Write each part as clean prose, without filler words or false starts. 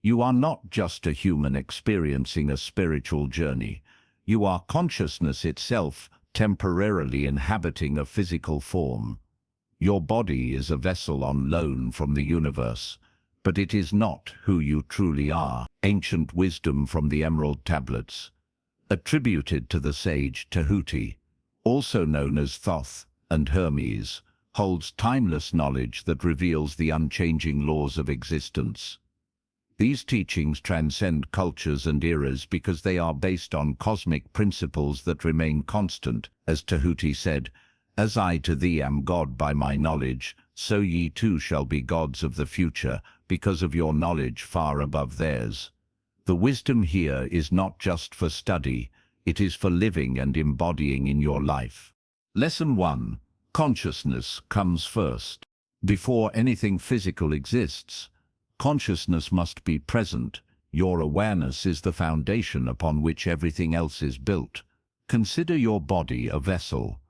You are not just a human experiencing a spiritual journey. You are consciousness itself, temporarily inhabiting a physical form. Your body is a vessel on loan from the universe, but it is not who you truly are. Ancient wisdom from the Emerald Tablets, attributed to the sage Tehuti, also known as Thoth and Hermes, holds timeless knowledge that reveals the unchanging laws of existence. These teachings transcend cultures and eras because they are based on cosmic principles that remain constant. As Tehuti said, "As I to thee am God by my knowledge, so ye too shall be gods of the future, because of your knowledge far above theirs." The wisdom here is not just for study, it is for living and embodying in your life. Lesson 1. Consciousness comes first. Before anything physical exists, consciousness must be present. Your awareness is the foundation upon which everything else is built. Consider your body a vessel.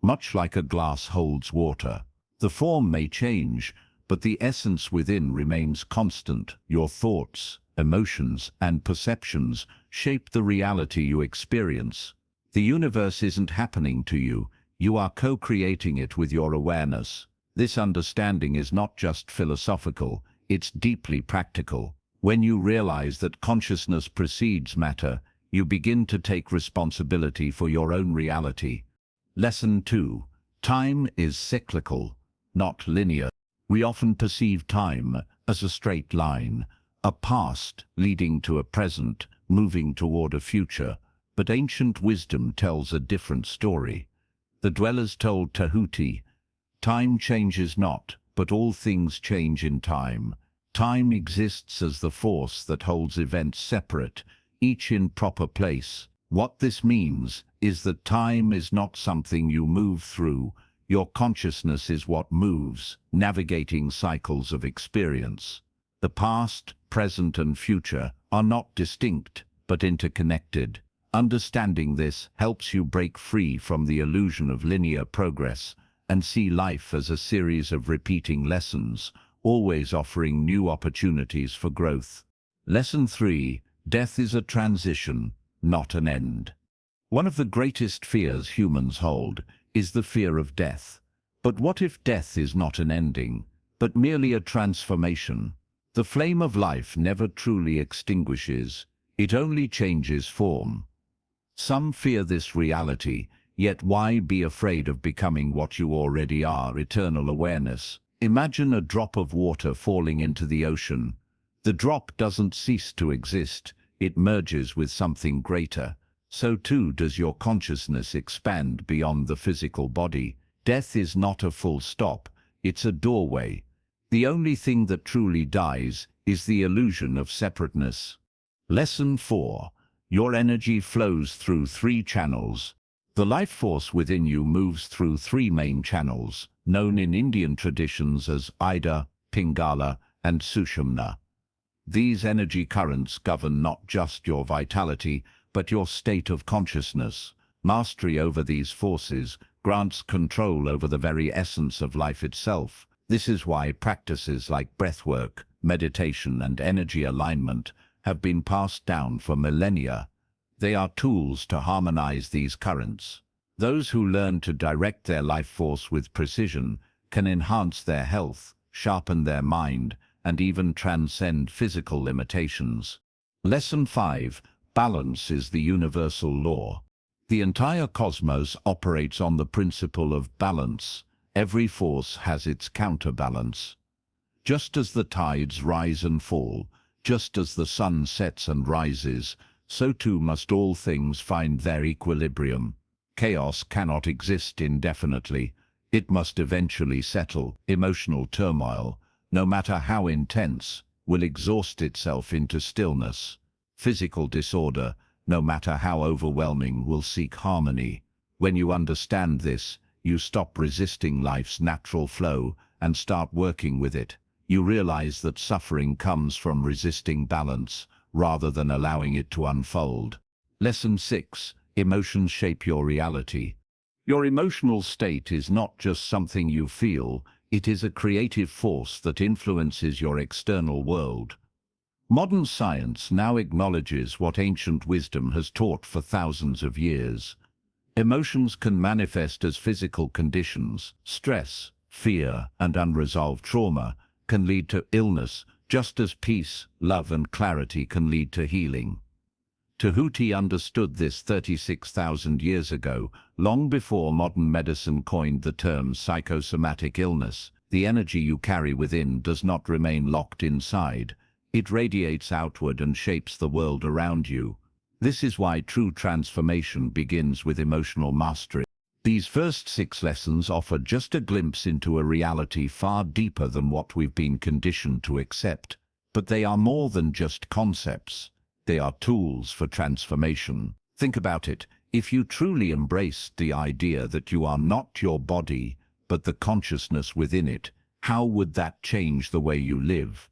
Much like a glass holds water, the form may change, but the essence within remains constant. Your thoughts, emotions, and perceptions shape the reality you experience. The universe isn't happening to you, you are co-creating it with your awareness. This understanding is not just philosophical, it's deeply practical. When you realize that consciousness precedes matter, you begin to take responsibility for your own reality. Lesson 2. Time is cyclical, not linear. We often perceive time as a straight line, a past leading to a present, moving toward a future. But ancient wisdom tells a different story. The dwellers told Tehuti, "Time changes not, but all things change in time." Time exists as the force that holds events separate, each in proper place. What this means is that time is not something you move through. Your consciousness is what moves, navigating cycles of experience. The past, present, and future are not distinct, but interconnected. Understanding this helps you break free from the illusion of linear progress and see life as a series of repeating lessons, always offering new opportunities for growth. Lesson 3. Death is a transition, not an end. One of the greatest fears humans hold is the fear of death. But what if death is not an ending, but merely a transformation? The flame of life never truly extinguishes, it only changes form. Some fear this reality, yet why be afraid of becoming what you already are? Eternal awareness. Imagine a drop of water falling into the ocean. The drop doesn't cease to exist, it merges with something greater. So too does your consciousness expand beyond the physical body. Death is not a full stop, it's a doorway. The only thing that truly dies is the illusion of separateness. Lesson 4. Your energy flows through 3 channels. The life force within you moves through 3 main channels, known in Indian traditions as Ida, Pingala, and Sushumna. These energy currents govern not just your vitality, but your state of consciousness. Mastery over these forces grants control over the very essence of life itself. This is why practices like breathwork, meditation, and energy alignment have been passed down for millennia. They are tools to harmonize these currents. Those who learn to direct their life force with precision can enhance their health, sharpen their mind, and even transcend physical limitations. Lesson 5. Balance is the universal law. The entire cosmos operates on the principle of balance. Every force has its counterbalance. Just as the tides rise and fall, just as the sun sets and rises, so too must all things find their equilibrium. Chaos cannot exist indefinitely. It must eventually settle. Emotional turmoil, no matter how intense, will exhaust itself into stillness. Physical disorder, no matter how overwhelming, will seek harmony. When you understand this, you stop resisting life's natural flow and start working with it. You realize that suffering comes from resisting balance rather than allowing it to unfold. Lesson 6. Emotions shape your reality. Your emotional state is not just something you feel, it is a creative force that influences your external world. Modern science now acknowledges what ancient wisdom has taught for thousands of years. Emotions can manifest as physical conditions. Stress, fear, and unresolved trauma can lead to illness, just as peace, love, and clarity can lead to healing. Tehuti understood this 36,000 years ago, long before modern medicine coined the term psychosomatic illness. The energy you carry within does not remain locked inside. It radiates outward and shapes the world around you. This is why true transformation begins with emotional mastery. These first 6 lessons offer just a glimpse into a reality far deeper than what we've been conditioned to accept. But they are more than just concepts. They are tools for transformation. Think about it. If you truly embraced the idea that you are not your body, but the consciousness within it, how would that change the way you live?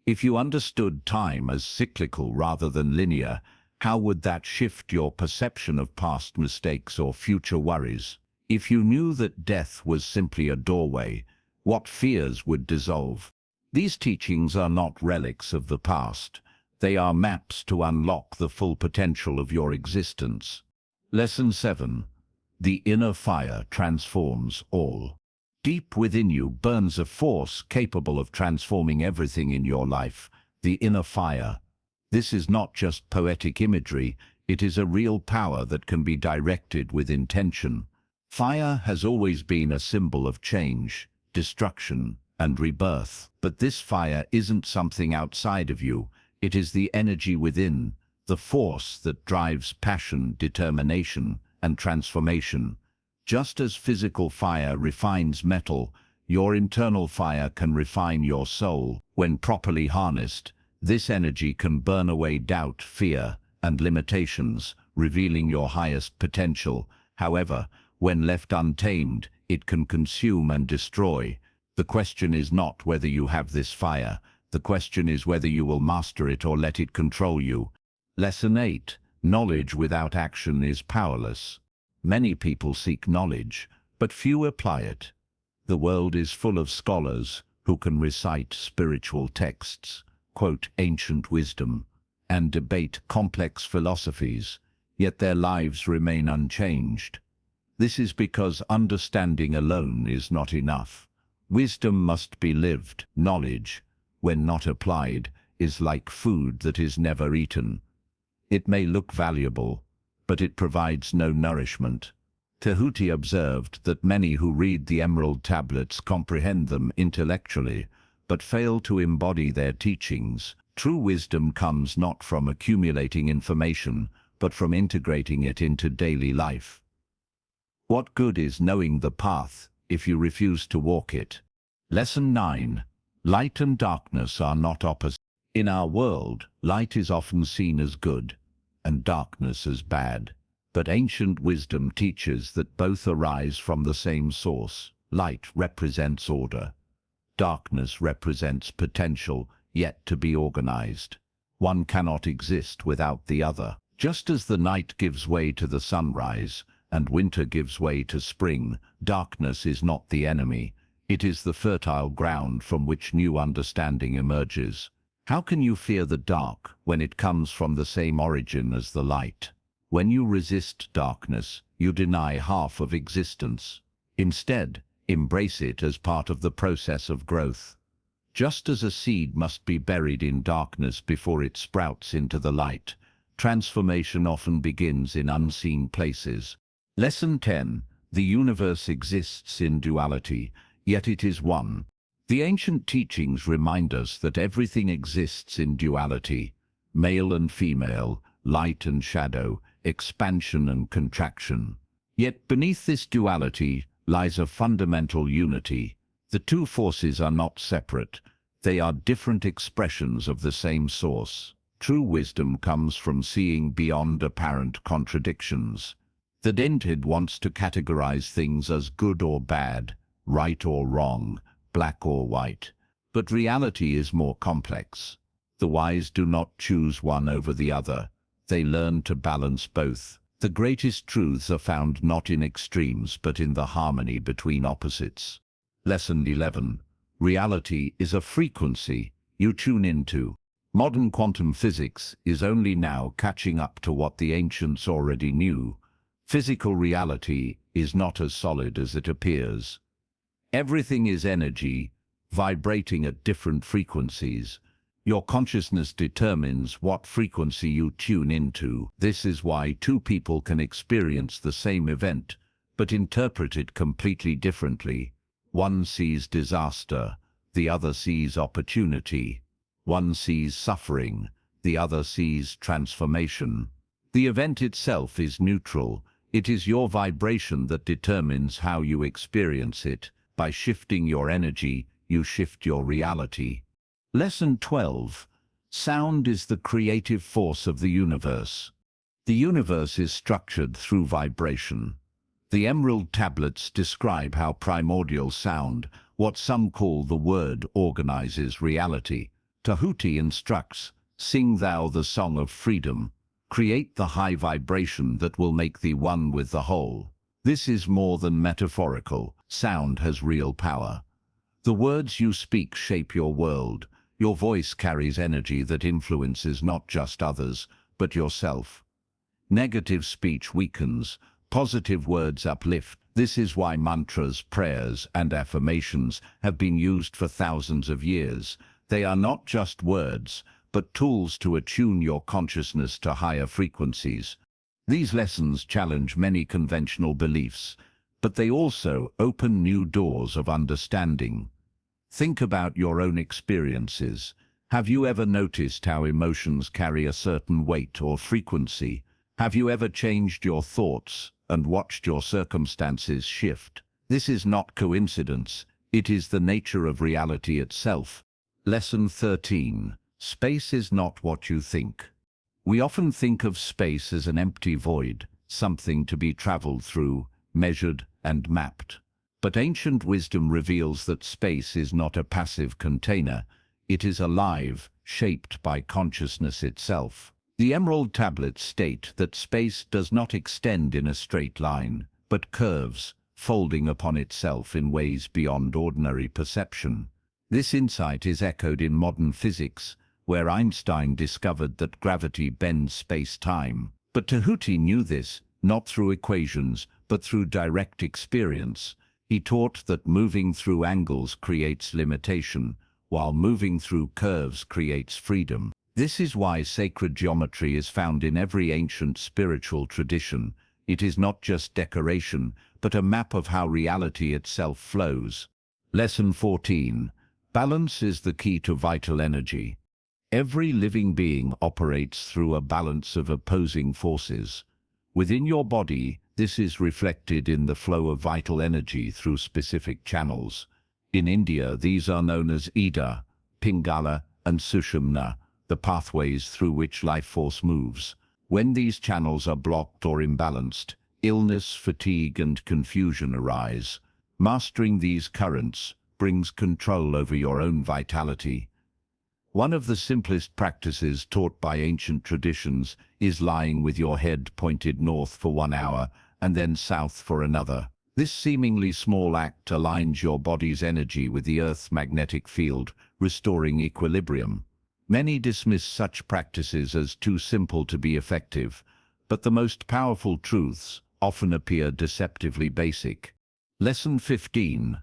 If you understood time as cyclical rather than linear, how would that shift your perception of past mistakes or future worries? If you knew that death was simply a doorway, what fears would dissolve? These teachings are not relics of the past. They are maps to unlock the full potential of your existence. Lesson 7. The inner fire transforms all. Deep within you burns a force capable of transforming everything in your life, the inner fire. This is not just poetic imagery, it is a real power that can be directed with intention. Fire has always been a symbol of change, destruction, and rebirth. But this fire isn't something outside of you, it is the energy within, the force that drives passion, determination, and transformation. Just as physical fire refines metal, your internal fire can refine your soul. When properly harnessed, this energy can burn away doubt, fear, and limitations, revealing your highest potential. However, when left untamed, it can consume and destroy. The question is not whether you have this fire. The question is whether you will master it or let it control you. Lesson 8. Knowledge without action is powerless. Many people seek knowledge, but few apply it. The world is full of scholars who can recite spiritual texts, quote ancient wisdom, and debate complex philosophies, yet their lives remain unchanged. This is because understanding alone is not enough. Wisdom must be lived. Knowledge, when not applied, is like food that is never eaten. It may look valuable, but it provides no nourishment. Tehuti observed that many who read the Emerald Tablets comprehend them intellectually, but fail to embody their teachings. True wisdom comes not from accumulating information, but from integrating it into daily life. What good is knowing the path if you refuse to walk it? Lesson 9. Light and darkness are not opposites. In our world, light is often seen as good, and darkness as bad. But ancient wisdom teaches that both arise from the same source. Light represents order. Darkness represents potential, yet to be organized. One cannot exist without the other. Just as the night gives way to the sunrise, and winter gives way to spring, darkness is not the enemy. It is the fertile ground from which new understanding emerges. How can you fear the dark when it comes from the same origin as the light? When you resist darkness, you deny half of existence. Instead, embrace it as part of the process of growth. Just as a seed must be buried in darkness before it sprouts into the light, transformation often begins in unseen places. Lesson 10. The universe exists in duality, yet it is one. The ancient teachings remind us that everything exists in duality, male and female, light and shadow, expansion and contraction. Yet beneath this duality lies a fundamental unity. The two forces are not separate. They are different expressions of the same source. True wisdom comes from seeing beyond apparent contradictions. The Tehuti wants to categorize things as good or bad, right or wrong, black or white. But reality is more complex. The wise do not choose one over the other. They learn to balance both. The greatest truths are found not in extremes but in the harmony between opposites. Lesson 11. Reality is a frequency you tune into. Modern quantum physics is only now catching up to what the ancients already knew. Physical reality is not as solid as it appears. Everything is energy, vibrating at different frequencies. Your consciousness determines what frequency you tune into. This is why two people can experience the same event, but interpret it completely differently. One sees disaster, the other sees opportunity. One sees suffering, the other sees transformation. The event itself is neutral. It is your vibration that determines how you experience it. By shifting your energy, you shift your reality. Lesson 12. Sound is the creative force of the universe. The universe is structured through vibration. The Emerald Tablets describe how primordial sound, what some call the word, organizes reality. Tehuti instructs, "Sing thou the song of freedom. Create the high vibration that will make thee one with the whole." This is more than metaphorical. Sound has real power. The words you speak shape your world. Your voice carries energy that influences not just others, but yourself. Negative speech weakens. Positive words uplift. This is why mantras, prayers, and affirmations have been used for thousands of years. They are not just words, but tools to attune your consciousness to higher frequencies. These lessons challenge many conventional beliefs, but they also open new doors of understanding. Think about your own experiences. Have you ever noticed how emotions carry a certain weight or frequency? Have you ever changed your thoughts and watched your circumstances shift? This is not coincidence. It is the nature of reality itself. Lesson 13. Space is not what you think. We often think of space as an empty void, something to be traveled through, measured, and mapped. But ancient wisdom reveals that space is not a passive container. It is alive, shaped by consciousness itself. The Emerald Tablets state that space does not extend in a straight line, but curves, folding upon itself in ways beyond ordinary perception. This insight is echoed in modern physics, where Einstein discovered that gravity bends space-time. But Tehuti knew this, not through equations, but through direct experience. He taught that moving through angles creates limitation, while moving through curves creates freedom. This is why sacred geometry is found in every ancient spiritual tradition. It is not just decoration, but a map of how reality itself flows. Lesson 14. Balance is the key to vital energy. Every living being operates through a balance of opposing forces. Within your body, this is reflected in the flow of vital energy through specific channels. In India, these are known as Ida, Pingala, and Sushumna, the pathways through which life force moves. When these channels are blocked or imbalanced, illness, fatigue, and confusion arise. Mastering these currents brings control over your own vitality. One of the simplest practices taught by ancient traditions is lying with your head pointed north for 1 hour and then south for another. This seemingly small act aligns your body's energy with the Earth's magnetic field, restoring equilibrium. Many dismiss such practices as too simple to be effective, but the most powerful truths often appear deceptively basic. Lesson 15.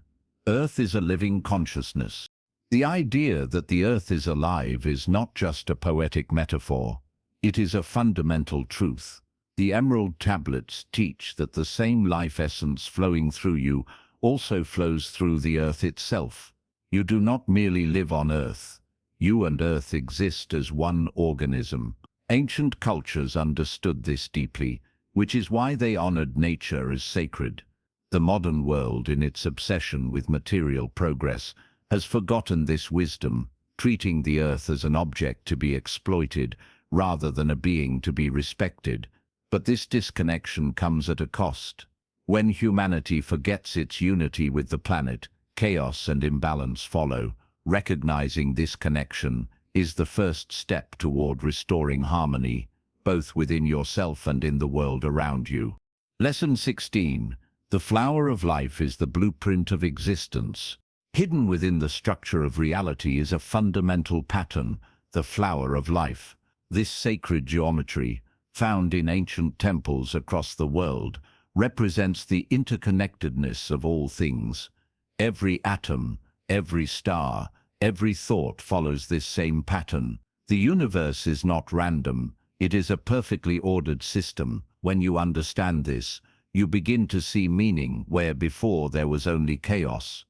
Earth is a living consciousness. The idea that the Earth is alive is not just a poetic metaphor. It is a fundamental truth. The Emerald Tablets teach that the same life essence flowing through you also flows through the Earth itself. You do not merely live on Earth. You and Earth exist as one organism. Ancient cultures understood this deeply, which is why they honored nature as sacred. The modern world, in its obsession with material progress, has forgotten this wisdom, treating the Earth as an object to be exploited rather than a being to be respected. But this disconnection comes at a cost. When humanity forgets its unity with the planet, chaos and imbalance follow. Recognizing this connection is the first step toward restoring harmony, both within yourself and in the world around you. Lesson 16. The flower of life is the blueprint of existence. Hidden within the structure of reality is a fundamental pattern, the flower of life. This sacred geometry, found in ancient temples across the world, represents the interconnectedness of all things. Every atom, every star, every thought follows this same pattern. The universe is not random, it is a perfectly ordered system. When you understand this, you begin to see meaning where before there was only chaos.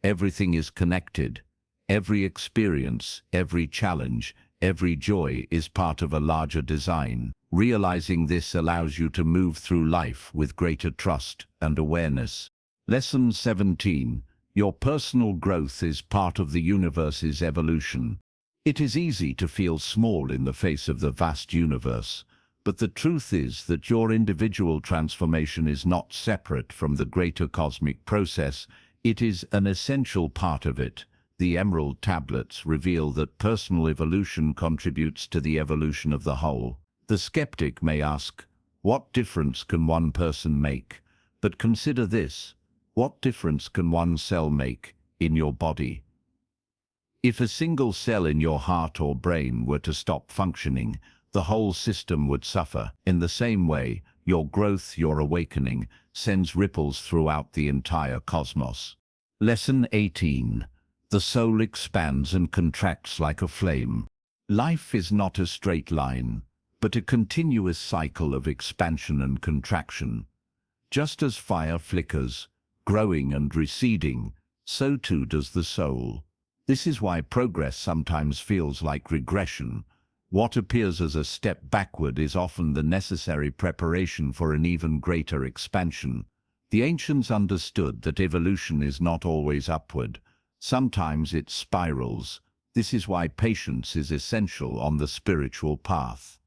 Everything is connected. Every experience, every challenge, every joy is part of a larger design. Realizing this allows you to move through life with greater trust and awareness. Lesson 17. Your personal growth is part of the universe's evolution. It is easy to feel small in the face of the vast universe, but the truth is that your individual transformation is not separate from the greater cosmic process. It is an essential part of it. The Emerald Tablets reveal that personal evolution contributes to the evolution of the whole. The skeptic may ask, what difference can one person make? But consider this, what difference can one cell make in your body? If a single cell in your heart or brain were to stop functioning, the whole system would suffer. In the same way, your growth, your awakening, sends ripples throughout the entire cosmos. Lesson 18. The soul expands and contracts like a flame. Life is not a straight line, but a continuous cycle of expansion and contraction. Just as fire flickers, growing and receding, so too does the soul. This is why progress sometimes feels like regression. What appears as a step backward is often the necessary preparation for an even greater expansion. The ancients understood that evolution is not always upward. Sometimes it spirals. This is why patience is essential on the spiritual path.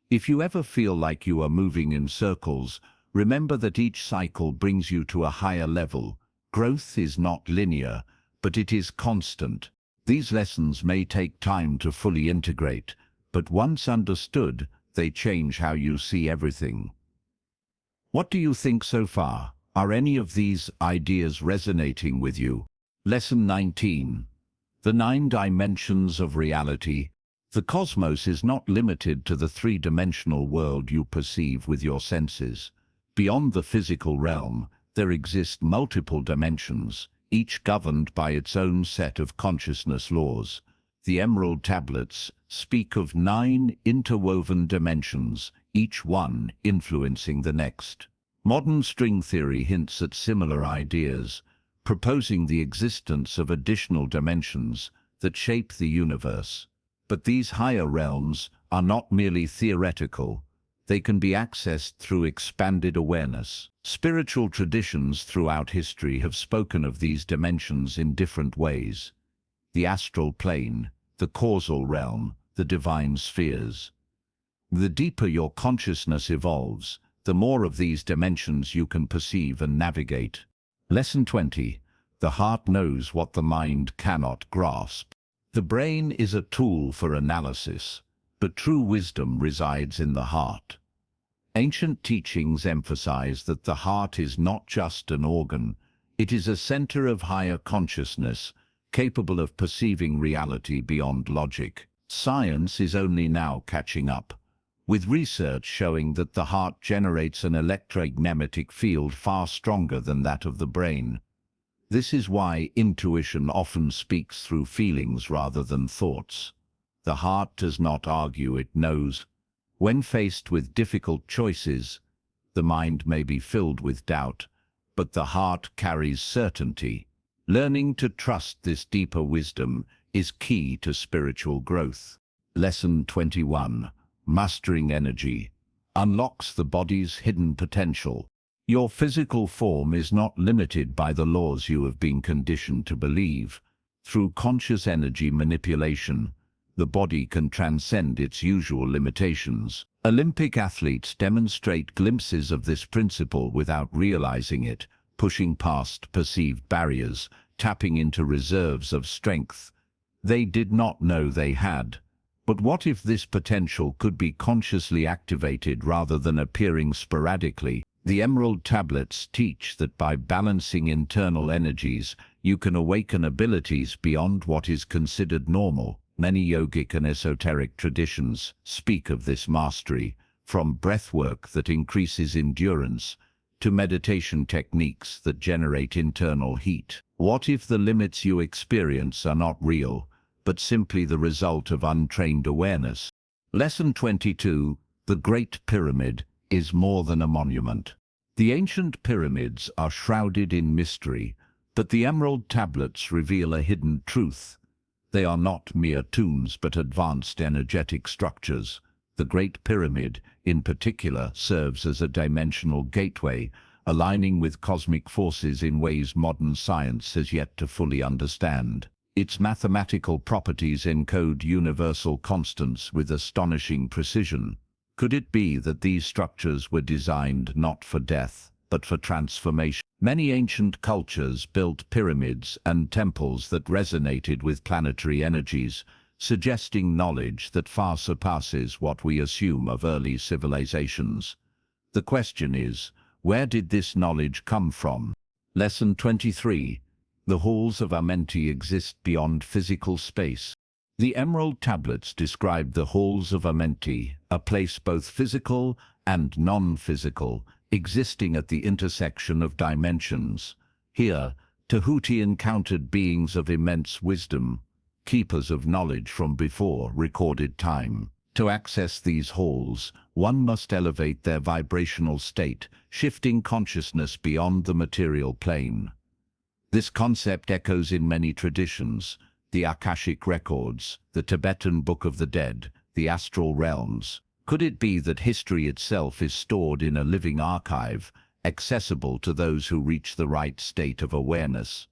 If you ever feel like you are moving in circles, remember that each cycle brings you to a higher level. Growth is not linear, but it is constant. These lessons may take time to fully integrate, but once understood, they change how you see everything. What do you think so far? Are any of these ideas resonating with you? Lesson 19. The 9 dimensions of reality. The cosmos is not limited to the 3-dimensional world you perceive with your senses. Beyond the physical realm, there exist multiple dimensions, each governed by its own set of consciousness laws. The Emerald Tablets speak of 9 interwoven dimensions, each one influencing the next. Modern string theory hints at similar ideas, proposing the existence of additional dimensions that shape the universe. But these higher realms are not merely theoretical. They can be accessed through expanded awareness. Spiritual traditions throughout history have spoken of these dimensions in different ways. The astral plane, the causal realm, the divine spheres. The deeper your consciousness evolves, the more of these dimensions you can perceive and navigate. Lesson 20. The heart knows what the mind cannot grasp. The brain is a tool for analysis, but true wisdom resides in the heart. Ancient teachings emphasize that the heart is not just an organ, it is a center of higher consciousness, capable of perceiving reality beyond logic. Science is only now catching up, with research showing that the heart generates an electromagnetic field far stronger than that of the brain. This is why intuition often speaks through feelings rather than thoughts. The heart does not argue, it knows. When faced with difficult choices, the mind may be filled with doubt, but the heart carries certainty. Learning to trust this deeper wisdom is key to spiritual growth. Lesson 21. Mastering energy unlocks the body's hidden potential. Your physical form is not limited by the laws you have been conditioned to believe. Through conscious energy manipulation, the body can transcend its usual limitations. Olympic athletes demonstrate glimpses of this principle without realizing it, pushing past perceived barriers, tapping into reserves of strength they did not know they had. But what if this potential could be consciously activated rather than appearing sporadically? The Emerald Tablets teach that by balancing internal energies, you can awaken abilities beyond what is considered normal. Many yogic and esoteric traditions speak of this mastery, from breathwork that increases endurance to meditation techniques that generate internal heat. What if the limits you experience are not real, but simply the result of untrained awareness? Lesson 22. The Great Pyramid is more than a monument. The ancient pyramids are shrouded in mystery, but the Emerald Tablets reveal a hidden truth. They are not mere tombs but advanced energetic structures. The Great Pyramid, in particular, serves as a dimensional gateway, aligning with cosmic forces in ways modern science has yet to fully understand. Its mathematical properties encode universal constants with astonishing precision. Could it be that these structures were designed not for death, but for transformation? Many ancient cultures built pyramids and temples that resonated with planetary energies, suggesting knowledge that far surpasses what we assume of early civilizations. The question is, where did this knowledge come from? Lesson 23. The halls of Amenti exist beyond physical space. The Emerald Tablets describe the halls of Amenti, a place both physical and non-physical, existing at the intersection of dimensions. Here, Tehuti encountered beings of immense wisdom, keepers of knowledge from before recorded time. To access these halls, one must elevate their vibrational state, shifting consciousness beyond the material plane. This concept echoes in many traditions: the Akashic records, the Tibetan Book of the Dead, the astral realms. Could it be that history itself is stored in a living archive, accessible to those who reach the right state of awareness?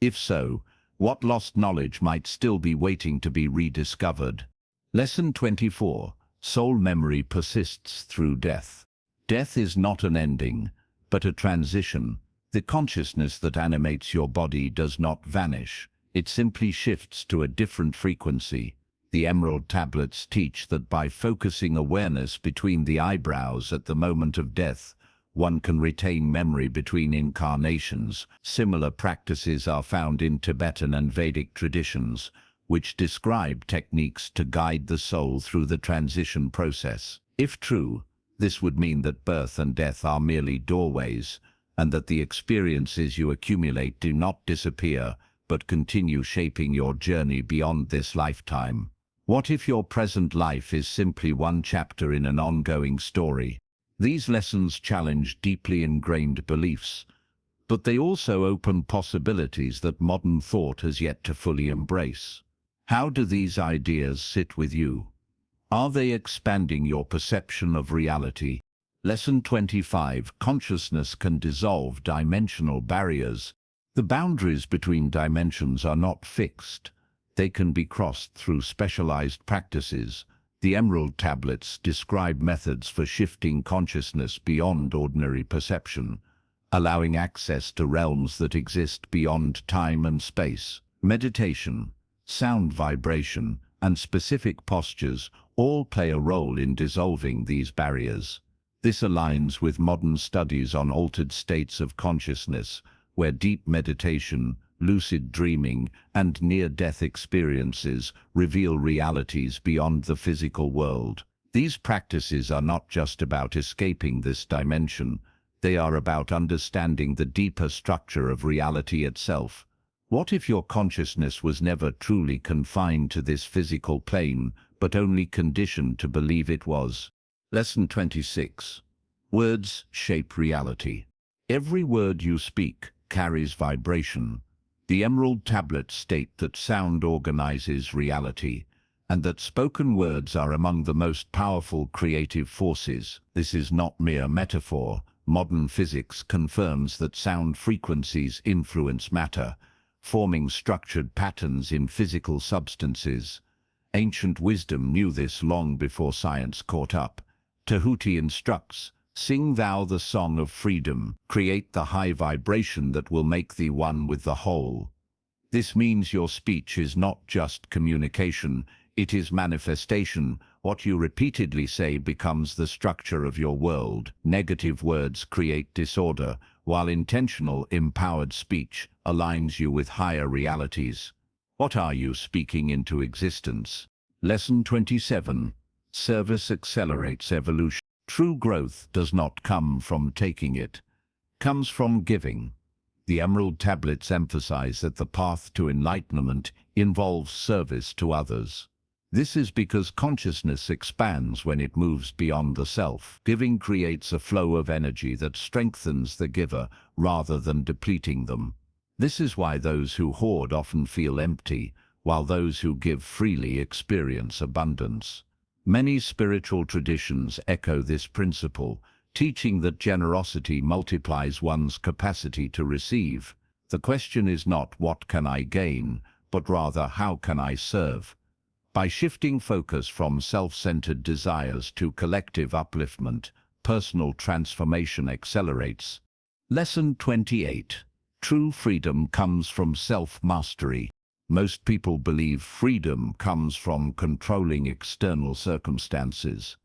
If so, what lost knowledge might still be waiting to be rediscovered? Lesson 24. Soul memory persists through death. Death is not an ending, but a transition. The consciousness that animates your body does not vanish. It simply shifts to a different frequency. The Emerald Tablets teach that by focusing awareness between the eyebrows at the moment of death, one can retain memory between incarnations. Similar practices are found in Tibetan and Vedic traditions, which describe techniques to guide the soul through the transition process. If true, this would mean that birth and death are merely doorways, and that the experiences you accumulate do not disappear, but continue shaping your journey beyond this lifetime. What if your present life is simply one chapter in an ongoing story? These lessons challenge deeply ingrained beliefs, but they also open possibilities that modern thought has yet to fully embrace. How do these ideas sit with you? Are they expanding your perception of reality? Lesson 25. Consciousness can dissolve dimensional barriers. The boundaries between dimensions are not fixed. They can be crossed through specialized practices. The Emerald Tablets describe methods for shifting consciousness beyond ordinary perception, allowing access to realms that exist beyond time and space. Meditation, sound vibration, and specific postures all play a role in dissolving these barriers. This aligns with modern studies on altered states of consciousness, where deep meditation, lucid dreaming, and near-death experiences reveal realities beyond the physical world. These practices are not just about escaping this dimension, they are about understanding the deeper structure of reality itself. What if your consciousness was never truly confined to this physical plane, but only conditioned to believe it was? Lesson 26. Words shape reality. Every word you speak carries vibration. The Emerald Tablets state that sound organizes reality, and that spoken words are among the most powerful creative forces. This is not mere metaphor. Modern physics confirms that sound frequencies influence matter, forming structured patterns in physical substances. Ancient wisdom knew this long before science caught up. Tehuti instructs, "Sing thou the song of freedom, create the high vibration that will make thee one with the whole." This means your speech is not just communication, it is manifestation. What you repeatedly say becomes the structure of your world. Negative words create disorder, while intentional, empowered speech aligns you with higher realities. What are you speaking into existence? Lesson 27. Service accelerates evolution. True growth does not come from taking, it comes from giving. The Emerald Tablets emphasize that the path to enlightenment involves service to others. This is because consciousness expands when it moves beyond the self. Giving creates a flow of energy that strengthens the giver rather than depleting them. This is why those who hoard often feel empty, while those who give freely experience abundance. Many spiritual traditions echo this principle, teaching that generosity multiplies one's capacity to receive. The question is not what can I gain, but rather how can I serve. By shifting focus from self-centered desires to collective upliftment, personal transformation accelerates. Lesson 28. True freedom comes from self-mastery. Most people believe freedom comes from controlling external circumstances.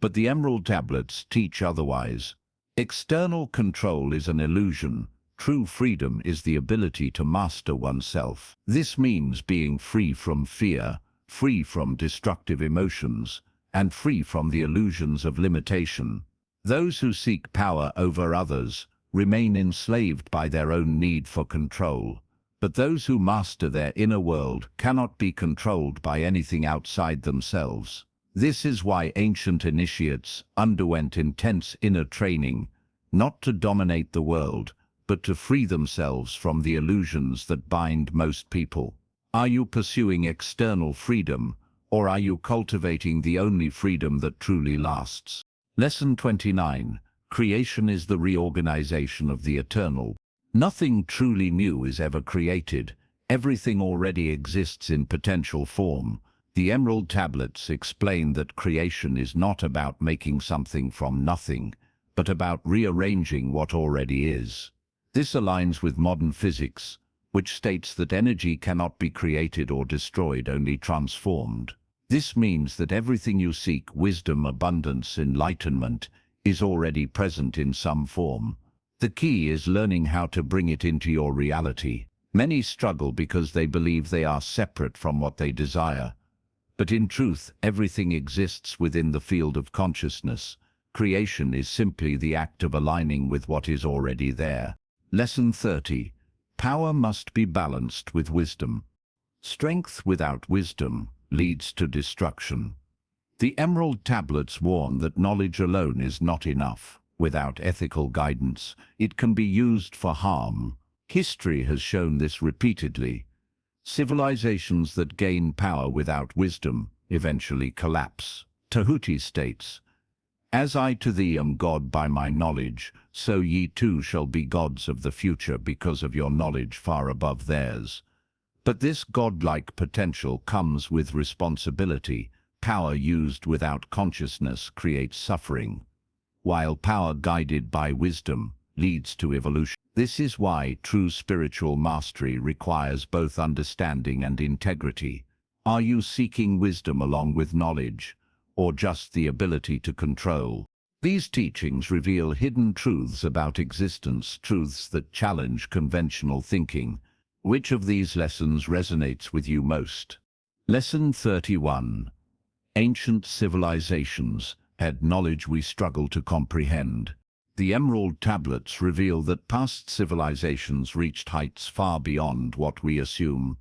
But the Emerald Tablets teach otherwise. External control is an illusion. True freedom is the ability to master oneself. This means being free from fear, free from destructive emotions, and free from the illusions of limitation. Those who seek power over others remain enslaved by their own need for control. But those who master their inner world cannot be controlled by anything outside themselves. This is why ancient initiates underwent intense inner training, not to dominate the world, but to free themselves from the illusions that bind most people. Are you pursuing external freedom, or are you cultivating the only freedom that truly lasts? Lesson 29. Creation is the reorganization of the eternal. Nothing truly new is ever created. Everything already exists in potential form. The Emerald Tablets explain that creation is not about making something from nothing, but about rearranging what already is. This aligns with modern physics, which states that energy cannot be created or destroyed, only transformed. This means that everything you seek, wisdom, abundance, enlightenment, is already present in some form. The key is learning how to bring it into your reality. Many struggle because they believe they are separate from what they desire. But in truth, everything exists within the field of consciousness. Creation is simply the act of aligning with what is already there. Lesson 30. Power must be balanced with wisdom. Strength without wisdom leads to destruction. The Emerald Tablets warn that knowledge alone is not enough. Without ethical guidance, it can be used for harm. History has shown this repeatedly. Civilizations that gain power without wisdom eventually collapse. Tehuti states, "As I to thee am God by my knowledge, so ye too shall be gods of the future because of your knowledge far above theirs." But this godlike potential comes with responsibility. Power used without consciousness creates suffering, while power guided by wisdom leads to evolution. This is why true spiritual mastery requires both understanding and integrity. Are you seeking wisdom along with knowledge, or just the ability to control? These teachings reveal hidden truths about existence, truths that challenge conventional thinking. Which of these lessons resonates with you most? Lesson 31. Ancient civilizations had knowledge we struggle to comprehend. The Emerald Tablets reveal that past civilizations reached heights far beyond what we assume.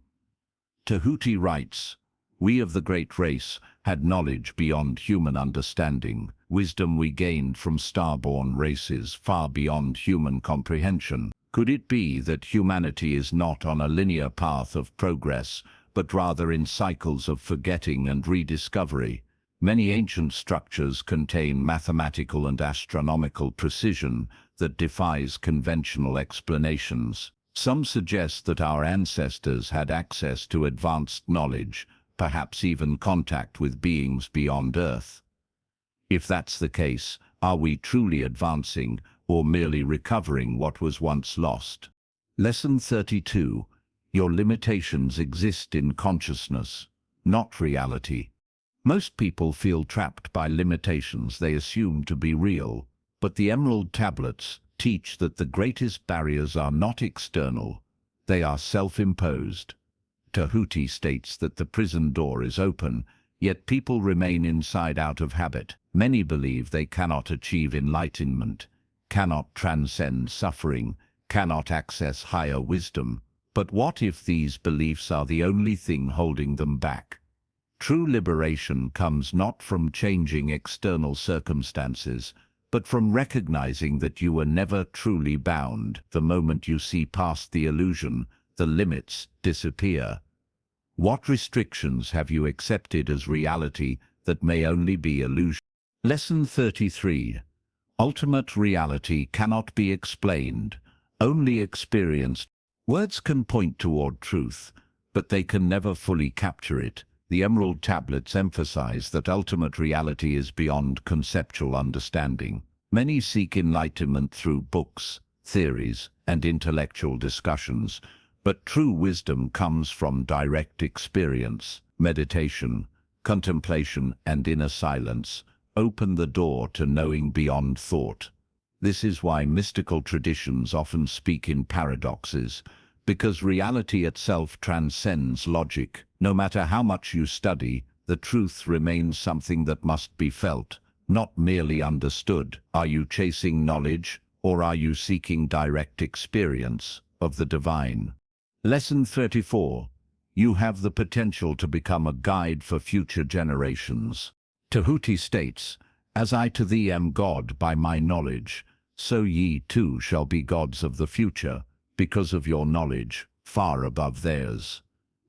Tehuti writes, "We of the great race had knowledge beyond human understanding, wisdom we gained from star-born races far beyond human comprehension." Could it be that humanity is not on a linear path of progress, but rather in cycles of forgetting and rediscovery? Many ancient structures contain mathematical and astronomical precision that defies conventional explanations. Some suggest that our ancestors had access to advanced knowledge, perhaps even contact with beings beyond Earth. If that's the case, are we truly advancing or merely recovering what was once lost? Lesson 32. Your limitations exist in consciousness, not reality. Most people feel trapped by limitations they assume to be real, but the Emerald Tablets teach that the greatest barriers are not external, they are self-imposed. Tehuti states that the prison door is open, yet people remain inside out of habit. Many believe they cannot achieve enlightenment, cannot transcend suffering, cannot access higher wisdom. But what if these beliefs are the only thing holding them back? True liberation comes not from changing external circumstances, but from recognizing that you were never truly bound. The moment you see past the illusion, the limits disappear. What restrictions have you accepted as reality that may only be illusion? Lesson 33. Ultimate reality cannot be explained, only experienced. Words can point toward truth, but they can never fully capture it. The Emerald Tablets emphasize that ultimate reality is beyond conceptual understanding. Many seek enlightenment through books, theories, and intellectual discussions, but true wisdom comes from direct experience. Meditation, contemplation, and inner silence open the door to knowing beyond thought. This is why mystical traditions often speak in paradoxes, because reality itself transcends logic. No matter how much you study, the truth remains something that must be felt, not merely understood. Are you chasing knowledge, or are you seeking direct experience of the divine? Lesson 34. You have the potential to become a guide for future generations. Tehuti states, "As I to thee am God by my knowledge, so ye too shall be gods of the future, because of your knowledge, far above theirs."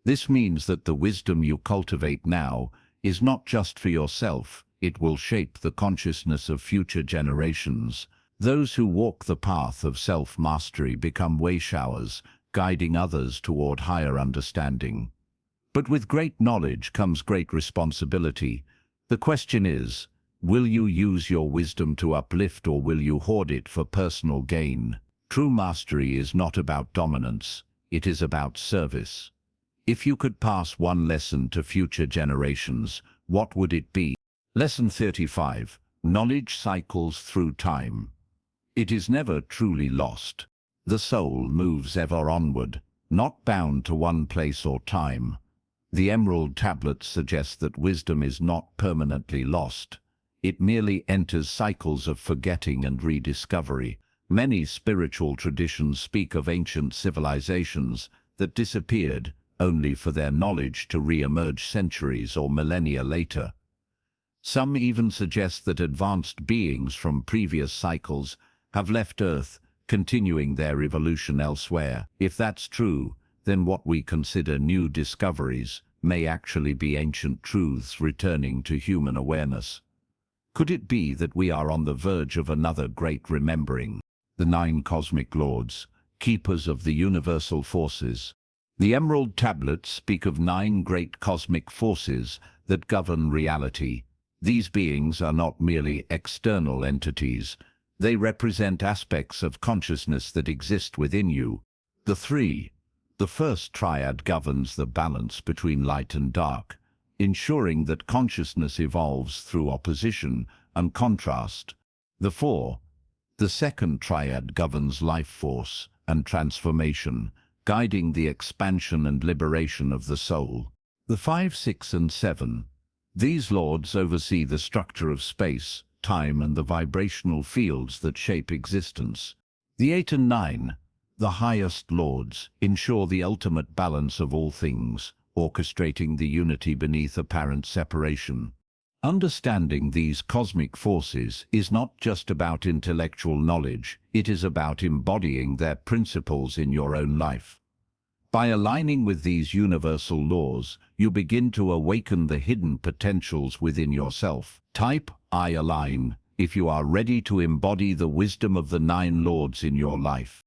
This means that the wisdom you cultivate now is not just for yourself, it will shape the consciousness of future generations. Those who walk the path of self-mastery become way-showers, guiding others toward higher understanding. But with great knowledge comes great responsibility. The question is, will you use your wisdom to uplift, or will you hoard it for personal gain? True mastery is not about dominance, it is about service. If you could pass one lesson to future generations, what would it be? Lesson 35. Knowledge cycles through time. It is never truly lost. The soul moves ever onward, not bound to one place or time. The Emerald Tablets suggest that wisdom is not permanently lost. It merely enters cycles of forgetting and rediscovery. Many spiritual traditions speak of ancient civilizations that disappeared only for their knowledge to re-emerge centuries or millennia later. Some even suggest that advanced beings from previous cycles have left Earth, continuing their evolution elsewhere. If that's true, then what we consider new discoveries may actually be ancient truths returning to human awareness. Could it be that we are on the verge of another great remembering? The 9 cosmic lords, keepers of the universal forces. The Emerald Tablets speak of 9 great cosmic forces that govern reality. These beings are not merely external entities. They represent aspects of consciousness that exist within you. The first triad governs the balance between light and dark, ensuring that consciousness evolves through opposition and contrast. The second triad governs life force and transformation, guiding the expansion and liberation of the soul. The 5, 6, and 7. These lords oversee the structure of space, time, and the vibrational fields that shape existence. The 8 and 9, the highest lords, ensure the ultimate balance of all things, orchestrating the unity beneath apparent separation. Understanding these cosmic forces is not just about intellectual knowledge, it is about embodying their principles in your own life. By aligning with these universal laws, you begin to awaken the hidden potentials within yourself. Type I align if you are ready to embody the wisdom of the 9 lords in your life.